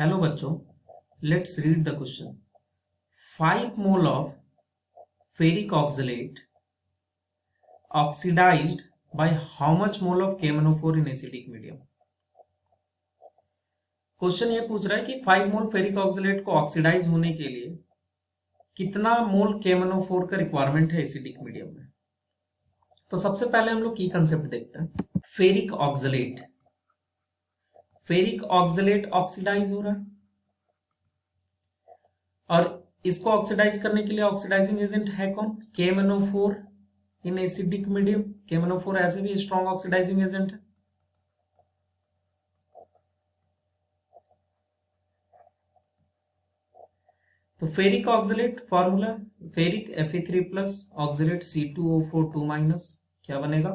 Hello बच्चों, let's read the question. 5 mole of ferric oxalate oxidised by how much mole of KMnO4 in acidic medium. Question ये पूछ रहा है कि 5 mole ferric oxalate को oxidise होने के लिए कितना मोल KMnO4 का रिक्वायरमेंट है एसिडिक मीडियम में। तो सबसे पहले हम लोग की कंसेप्ट देखते हैं। फेरिक ऑक्सलेट ऑक्सीडाइज हो रहा है और इसको ऑक्सीडाइज करने के लिए ऑक्सीडाइजिंग एजेंट है कौन? KMnO4 in acidic medium. KMnO4 ऐसे भी स्ट्रॉन्ग ऑक्सीडाइजिंग एजेंट है। तो ferric oxalate formula ferric Fe3+ oxalate C2O4 2 minus क्या बनेगा?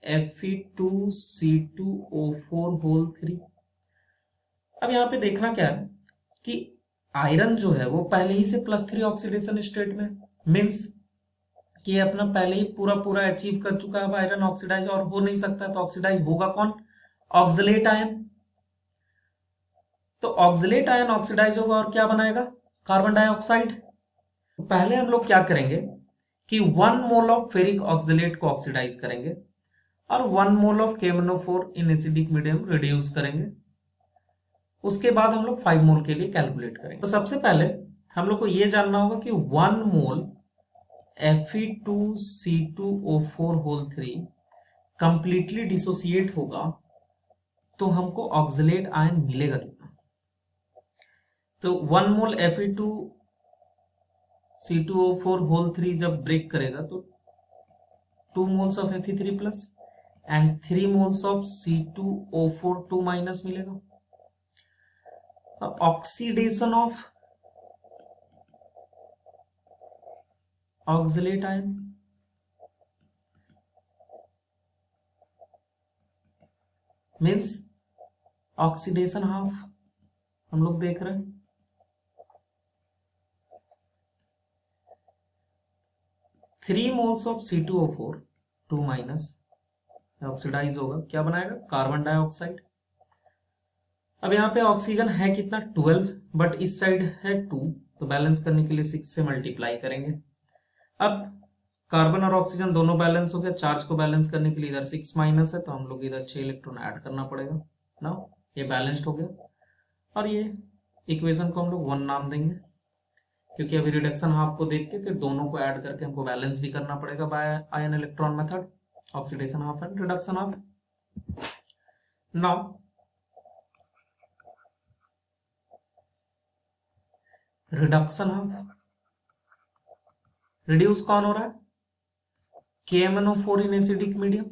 Fe2C2O4 whole 3। अब यहां पे देखना क्या है कि आयरन जो है वो पहले ही से +3 ऑक्सीडेशन स्टेट में, मीन्स कि अपना पहले ही पूरा अचीव कर चुका है। अब आयरन ऑक्सीडाइज और हो नहीं सकता, तो ऑक्सीडाइज होगा कौन? Oxalate ion. तो ऑक्सलेट आयन ऑक्सीडाइज होगा और क्या बनाएगा? Carbon dioxide. तो पहले हम लोग क्या करेंगे कि 1 मोल ऑफ फेरिक ऑक्सलेट को ऑक्सीडाइज करेंगे और 1 मोल of KMnO4 in acidic medium reduce करेंगे। उसके बाद हम लोग 5 मोल के लिए कैलकुलेट करेंगे। तो सबसे पहले हम लोग को यह जानना होगा कि 1 मोल Fe2C2O4 होल 3 कंप्लीटली डिसोसिएट होगा तो हमको ऑक्सलेट आयन मिलेगा कितना? तो 1 मोल Fe2C2O4 होल 3 जब ब्रेक करेगा तो 2 moles of Fe3+ and 3 moles of C2O4 2 minus मिलेगा। Oxidation of oxalate ion means oxidation half हम लोग देख रहे हैं। Three moles of C2O4 2 minus oxidise होगा, क्या बनाएगा? Carbon dioxide. अब यहाँ पे ऑक्सीजन है कितना? 12, बट इस साइड है 2, तो बैलेंस करने के लिए 6 से मल्टीप्लाई करेंगे। अब कार्बन और ऑक्सीजन दोनों बैलेंस हो गया। चार्ज को बैलेंस करने के लिए इधर 6 माइनस है, तो हम लोग इधर 6 इलेक्ट्रॉन ऐड करना पड़ेगा ना। ये बैलेंस्ड हो गया और ये इक्वेशन को हम लोग 1 नाम देंगे, क्योंकि अभी रिडक्शन हाफ को देख के फिर दोनों को ऐड करके हमको बैलेंस भी करना पड़ेगा by ion electron method, oxidation half and reduction half. Now reduction half, reduce कौन हो रहा है? KMnO4 in acidic medium.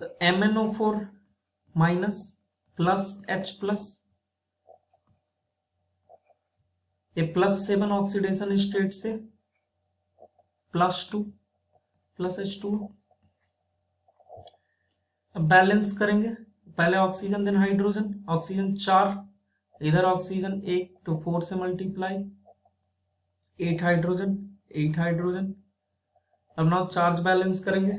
तो MnO4 माइनस प्लस H+, ये +7 ऑक्सीडेशन स्टेट से +2 प्लस H2O। अब बैलेंस करेंगे, पहले ऑक्सीजन देन हाइड्रोजन। ऑक्सीजन 4, इधर ऑक्सीजन 1, तो 4 से मल्टीप्लाई, 8 हाइड्रोजन 8 हाइड्रोजन। अब नाउ चार्ज बैलेंस करेंगे।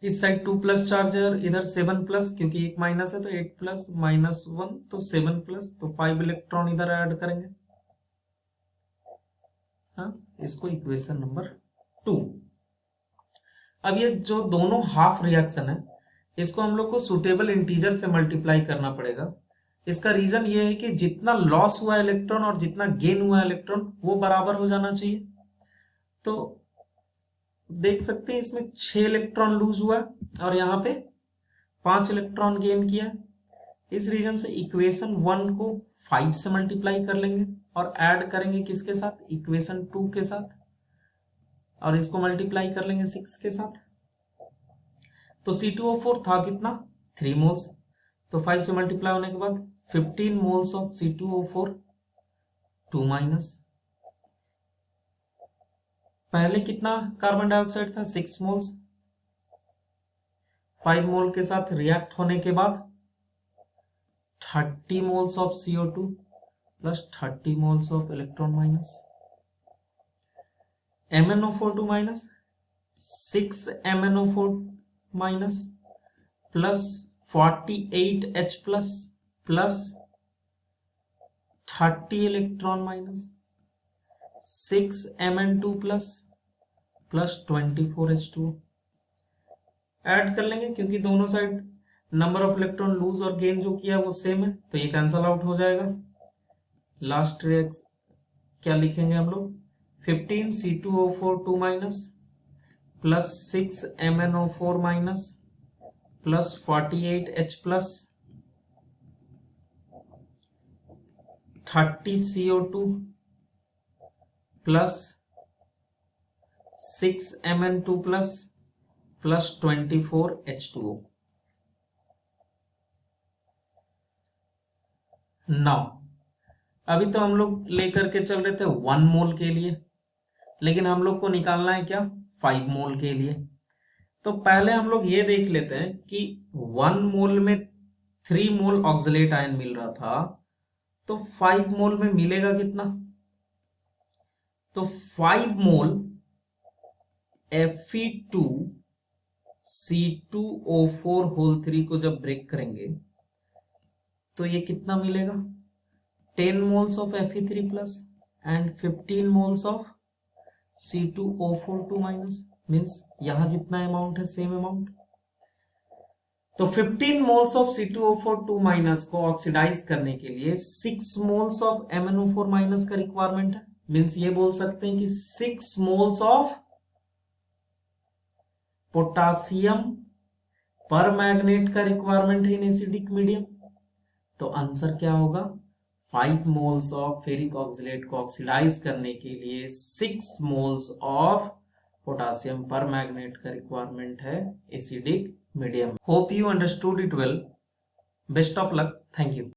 इस साइड 2 प्लस चार्ज है और इधर 7 प्लस, क्योंकि एक माइनस है तो 8 प्लस -1 तो 7 प्लस, तो 5 इलेक्ट्रॉन इधर ऐड करेंगे। हाँ, इसको इक्वेशन नंबर 2। अब ये जो दोनों हाफ रिएक्शन है इसको हम लोग को सुटेबल इंटीजर से मल्टीप्लाई करना पड़ेगा। इसका रीजन ये है कि जितना लॉस हुआ इलेक्ट्रॉन और जितना गेन हुआ इलेक्ट्रॉन वो बराबर हो जाना चाहिए। तो देख सकते हैं इसमें 6 इलेक्ट्रॉन लूज हुआ और यहाँ पे 5 इलेक्ट्रॉन गेन किया। इस रीजन से इक्वेशन 1 को 5 से मल्टीप्लाई कर लेंगे और ऐड करेंगे किसके साथ? इक्वेशन 2 के साथ, और इसको मल्टीप्लाई कर लेंगे 6 के साथ। तो C2O4 था कितना? 3 मोल्स, तो 5 से मल्टीप्लाई होने के बाद 15 मोल्स ऑफ C2O4 2 माइनस। पहले कितना कार्बन डाइऑक्साइड था? 6 मोल्स। 5 मोल के साथ रिएक्ट होने के बाद 30 moles of CO2 plus 30 moles of electron minus. MnO4 minus 6 MnO4 minus plus 48H plus plus 30 electron minus 6 Mn2 plus plus 24H2 add कर लेंगे, क्योंकि दोनों side number of electron lose और गेन जो किया वो सेम है, तो ये कैंसल आउट हो जाएगा। लास्ट रिएक्शन क्या लिखेंगे हम लोग, 15 C2O4 2 minus plus 6 MnO4 minus plus 48H plus 30 CO2 plus 6 Mn2 plus plus 24 H2O। Now अभी तो हम लोग लेकर के चल रहे थे 1 मोल के लिए, लेकिन हम लोग को निकालना है क्या 5 मोल के लिए। तो पहले हम लोग ये देख लेते हैं कि 1 मोल में 3 मोल ऑक्सलेट आयन मिल रहा था, तो 5 मोल में मिलेगा कितना। तो 5 मोल Fe2C2O4 होल 3 को जब ब्रेक करेंगे तो ये कितना मिलेगा, 10 moles of Fe3 plus and 15 moles of C2O4 2 minus, means यहां जितना अमाउंट है सेम अमाउंट। तो 15 मोल्स ऑफ C2O4 2 माइनस को ऑक्सीडाइज करने के लिए 6 मोल्स ऑफ MnO4 माइनस का रिक्वायरमेंट है, मीन्स ये बोल सकते हैं कि 6 मोल्स ऑफ पोटासियम पर मैग्नेट का रिक्वायरमेंट है इन एसिडिक मीडियम। तो आंसर क्या होगा, 5 मोल्स ऑफ फेरिक ऑक्सलेट को ऑक्सीडाइज करने के लिए 6 मोल्स ऑफ पोटासियम पर मैग्नेट का रिक्वायरमेंट है acidic medium. Hope you understood it well. Best of luck. Thank you.